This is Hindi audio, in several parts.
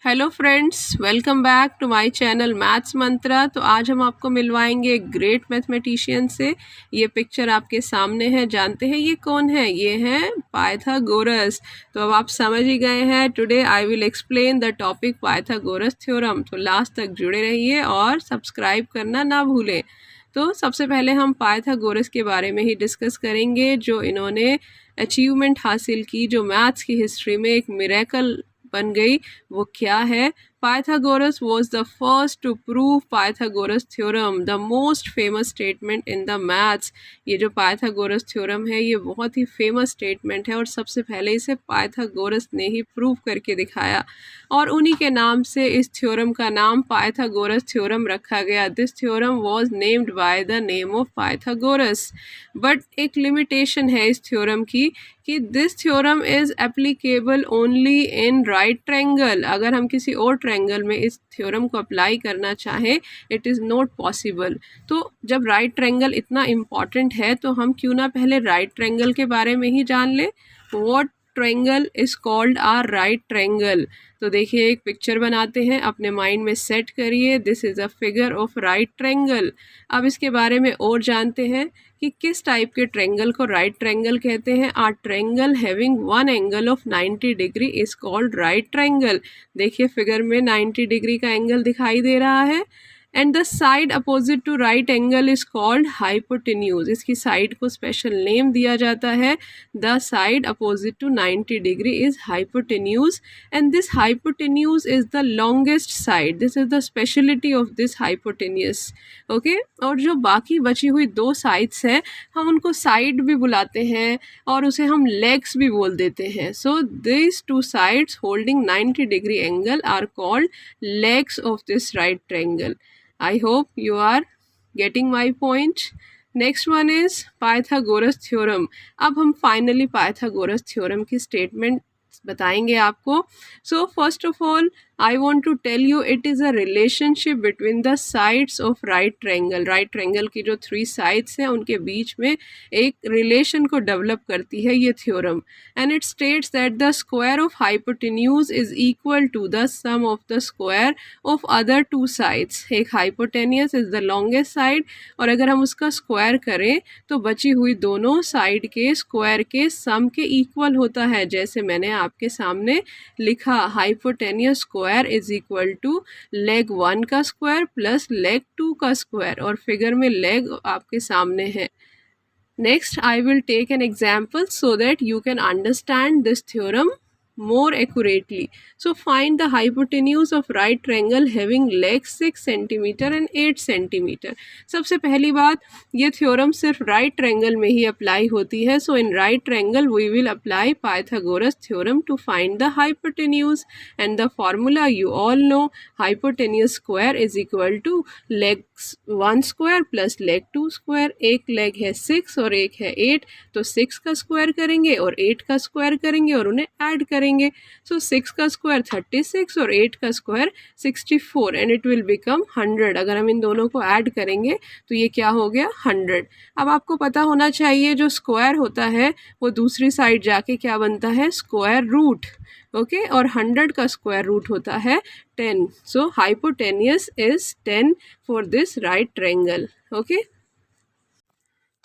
Hello friends, welcome back to my channel maths Mantra. तो आज हम आपको मिलवाएंगे एक ग्रेट मैथमेटिशियन से। ये पिक्चर आपके सामने है, जानते हैं ये कौन है? ये हैं पाइथागोरस। तो अब आप समझ ही गए हैं। Today I will explain the topic Pythagoras theorem. तो लास्ट तक जुड़े रहिए और सब्सक्राइब करना ना भूलें। तो सबसे पहले हम पाइथागोरस के बारे में ही डिस्कस करेंगे, जो इन्होंने अचीवमेंट हासिल की, जो मैथ्स की हिस्ट्री में एक मिरेकल बन गई। वो क्या है? Pythagoras was the first to prove Pythagoras theorem, the most famous statement in the maths। ये जो पाइथागोरस थ्योरम है ये बहुत ही फेमस स्टेटमेंट है और सबसे पहले इसे पाइथागोरस ने ही प्रूव करके दिखाया और उन्हीं के नाम से इस थ्योरम का नाम पाइथागोरस थ्योरम रखा गया। This theorem was named by the name of Pythagoras. But एक लिमिटेशन है इस थ्योरम की कि this theorem is applicable only in right triangle. अगर हम किसी और ट्रायंगल में इस थ्योरम को अप्लाई करना चाहें, इट इज़ नॉट पॉसिबल। तो जब राइट ट्रायंगल इतना इम्पॉर्टेंट है तो हम क्यों ना पहले राइट ट्रायंगल के बारे में ही जान लें। What triangle is called a right triangle. तो देखिए, एक पिक्चर बनाते हैं, अपने माइंड में सेट करिए। This is a figure of right triangle. अब इसके बारे में और जानते हैं कि किस टाइप के ट्रायंगल को राइट ट्रायंगल कहते हैं। A triangle having one angle of 90 degree is called right triangle. देखिए फिगर में 90 डिग्री का एंगल दिखाई दे रहा है। And the side opposite to right angle is called hypotenuse. इसकी साइड को स्पेशल नेम दिया जाता है। The side opposite to 90 degree is hypotenuse and this hypotenuse is the longest side. This is the speciality of this hypotenuse. Okay, और जो बाकी बची हुई दो साइड्स हैं हम उनको साइड भी बुलाते हैं और उसे हम लेग्स भी बोल देते हैं। So this two sides holding 90 degree angle are called legs of this right triangle. I hope you are getting my point. Next one is Pythagoras theorem. अब हम finally Pythagoras theorem की statement बताएंगे आपको। So first of all I want to tell you it is a relationship between the sides of right triangle. Right triangle की जो 3 साइड्स हैं उनके बीच में एक रिलेशन को डेवलप करती है ये theorem. And it states that the square of hypotenuse is equal to the sum of the square of other 2 sides. एक hypotenuse is the longest side और अगर हम उसका स्क्वायर करें तो बची हुई दोनों साइड के स्क्वायर के सम के इक्वल होता है। जैसे मैंने आपके सामने लिखा, hypotenuse square is equal to leg 1 का स्क्वायर प्लस लेग 2 का स्क्वायर और फिगर में लेग आपके सामने है। Next I will take an example so that you can understand this theorem more accurately. So find the hypotenuse of right triangle having legs 6 cm and 8 cm. सबसे पहली बात, ये थ्योरम सिर्फ राइट ट्रायंगल में ही अप्लाई होती है। So in right triangle we will apply Pythagoras theorem to find the hypotenuse and the formula you all know. Hypotenuse square is equal to legs 1 square plus leg 2 square. एक लेग है 6 और एक है 8, तो 6 का स्क्वायर करेंगे और 8 का स्क्वायर करेंगे और उन्हें ऐड करेंगे। सो 6 का स्क्वायर 36 और 8 का square 64 and it will become 100। अगर हम इन दोनों को ऐड करेंगे तो ये क्या हो गया? 100। अब आपको पता होना चाहिए जो स्क्वायर होता है वो दूसरी साइड जाके क्या बनता है? Square root. ओके, और 100 का स्क्वायर रूट होता है 10। So hypotenuse is 10 for this right triangle. Okay,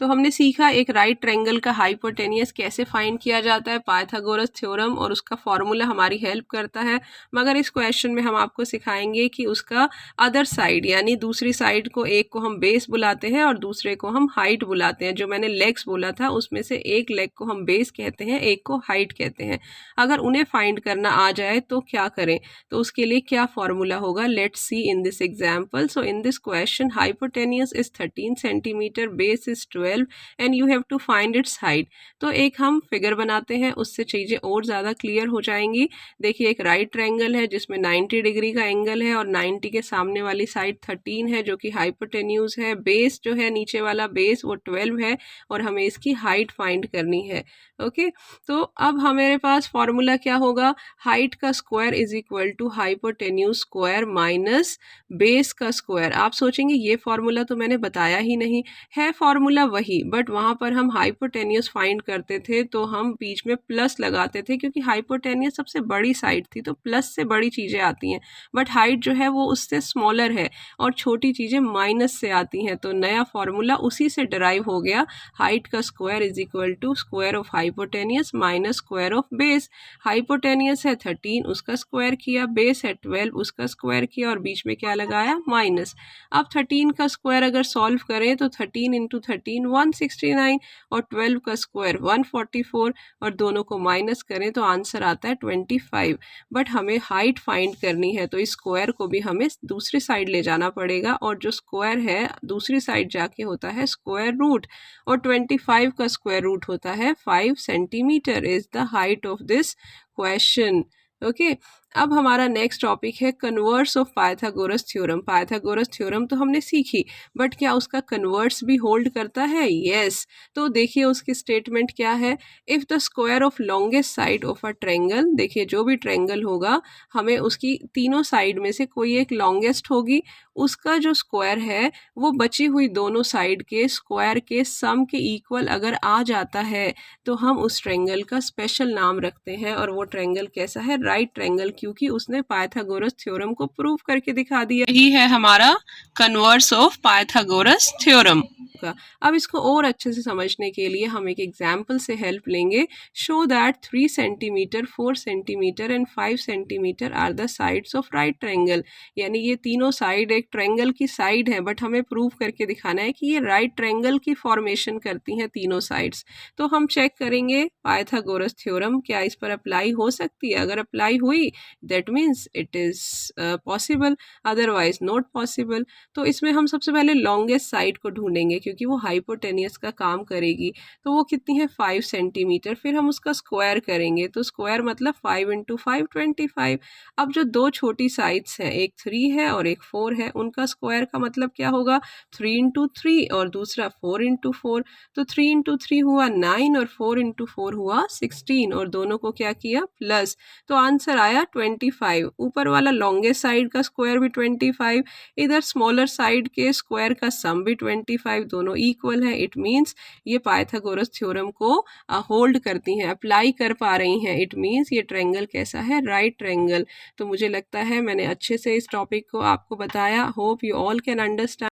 तो हमने सीखा एक राइट ट्रायंगल का हाइपोटेनियस कैसे फाइंड किया जाता है। पाइथागोरस थ्योरम और उसका फॉर्मूला हमारी हेल्प करता है। मगर इस क्वेश्चन में हम आपको सिखाएंगे कि उसका अदर साइड यानी दूसरी साइड को, एक को हम बेस बुलाते हैं और दूसरे को हम हाइट बुलाते हैं। जो मैंने लेग्स बोला था उसमें से एक लेग को हम बेस कहते हैं, एक को हाइट कहते हैं। अगर उन्हें फाइंड करना आ जाए तो क्या करें, तो उसके लिए क्या फॉर्मूला होगा, let's see in this example. So in this question hypotenuse is 13 centimetre, base is 12 and you have to find its height. तो एक हम फिगर बनाते हैं, उससे चीज़ें और ज़्यादा क्लियर हो जाएंगी। देखिए, एक राइट ट्रायंगल है जिसमें 90 डिग्री का एंगल है और 90 के सामने वाली साइड 13 है जो कि हाइपोटेन्यूज है। बेस जो है, नीचे वाला बेस, वो 12 है और हमें इसकी हाइट फाइंड करनी है। ओके, तो अब हमारे पास फॉर्मूला क्या होगा? हाइट का square is equal to hypotenuse square minus base का स्क्वायर। आप सोचेंगे ये फॉर्मूला तो मैंने बताया ही नहीं है। फॉर्मूला वही, बट वहाँ पर हम हाइपोटेनियस फाइंड करते थे तो हम बीच में प्लस लगाते थे, क्योंकि हाइपोटेनियस सबसे बड़ी साइड थी तो प्लस से बड़ी चीज़ें आती हैं, बट हाइट जो है वो उससे स्मॉलर है और छोटी चीज़ें माइनस से आती हैं। तो नया फॉर्मूला उसी से डराइव हो गया, हाइट का square is equal to square of hypotenuse minus square of base. Hypotenuse है 13, उसका स्क्वायर किया, बेस है 12, उसका स्क्वायर किया और बीच में क्या लगाया, माइनस। अब 13 का स्क्वायर अगर सॉल्व करें तो 13 इंटू 13 169 और 12 का स्क्वायर 144 और दोनों को माइनस करें तो आंसर आता है 25। बट हमें हाइट फाइंड करनी है तो इस स्क्वायर को भी हमें दूसरी साइड ले जाना पड़ेगा और जो स्क्वायर है दूसरी साइड जाके होता है स्क्वायर रूट और 25 का स्क्वायर रूट होता है 5 centimetre is the height of this question. Okay, अब हमारा नेक्स्ट टॉपिक है converse of Pythagoras theorem. Pythagoras theorem तो हमने सीखी, बट क्या उसका कन्वर्स भी होल्ड करता है? यस। तो देखिए उसकी स्टेटमेंट क्या है, if the square of longest side of a triangle, देखिए जो भी ट्रायंगल होगा हमें उसकी तीनों साइड में से कोई एक लॉन्गेस्ट होगी, उसका जो स्क्वायर है वो बची हुई दोनों साइड के स्क्वायर के सम के इक्वल अगर आ जाता है तो हम उस ट्रायंगल का स्पेशल नाम रखते हैं और वो ट्रायंगल कैसा है, राइट ट्रायंगल, क्योंकि उसने पाइथागोरस थ्योरम को प्रूव करके दिखा दिया। यही है हमारा कन्वर्स ऑफ पाइथागोरस थ्योरम का। अब इसको और अच्छे से समझने के लिए हम एक एग्जाम्पल से हेल्प लेंगे। Show that 3 centimetre 4 centimetre and 5 centimetre are the sides of right triangle. यानी ये तीनों साइड एक ट्रायंगल की साइड है, बट हमें प्रूव करके दिखाना है कि ये राइट ट्रायंगल की फॉर्मेशन करती हैं तीनों साइड्स। तो हम चेक करेंगे पाइथागोरस थ्योरम क्या इस पर अप्लाई हो सकती है। अगर अप्लाई हुई that means it is possible, otherwise not possible. तो इसमें हम सबसे पहले लॉन्गेस्ट साइड को ढूंढेंगे क्योंकि वो हाइपोटेनियस का काम करेगी। तो वो कितनी है, 5 सेंटीमीटर। फिर हम उसका स्क्वायर करेंगे तो स्क्वायर मतलब 5 इंटू 5 25। अब जो दो छोटी साइड्स हैं, एक 3 है और एक 4 है, उनका स्क्वायर का मतलब क्या होगा, 3 इंटू 3 और दूसरा 4 इंटू 4। तो 3 इंटू 3 हुआ 9 और 4 इंटू 4 हुआ 16 और दोनों को क्या किया, प्लस। तो आंसर आया 25। ऊपर वाला लॉन्गेस्ट साइड का स्क्वायर भी 25, इधर स्मॉलर साइड के स्क्वायर का सम भी 25, दोनों इक्वल है। इट मीन्स ये पाइथागोरस थ्योरम को होल्ड करती हैं, अप्लाई कर पा रही हैं। इट मीन्स ये ट्रायंगल कैसा है, राइट ट्रायंगल। तो मुझे लगता है मैंने अच्छे से इस टॉपिक को आपको बताया। Hope you all can understand.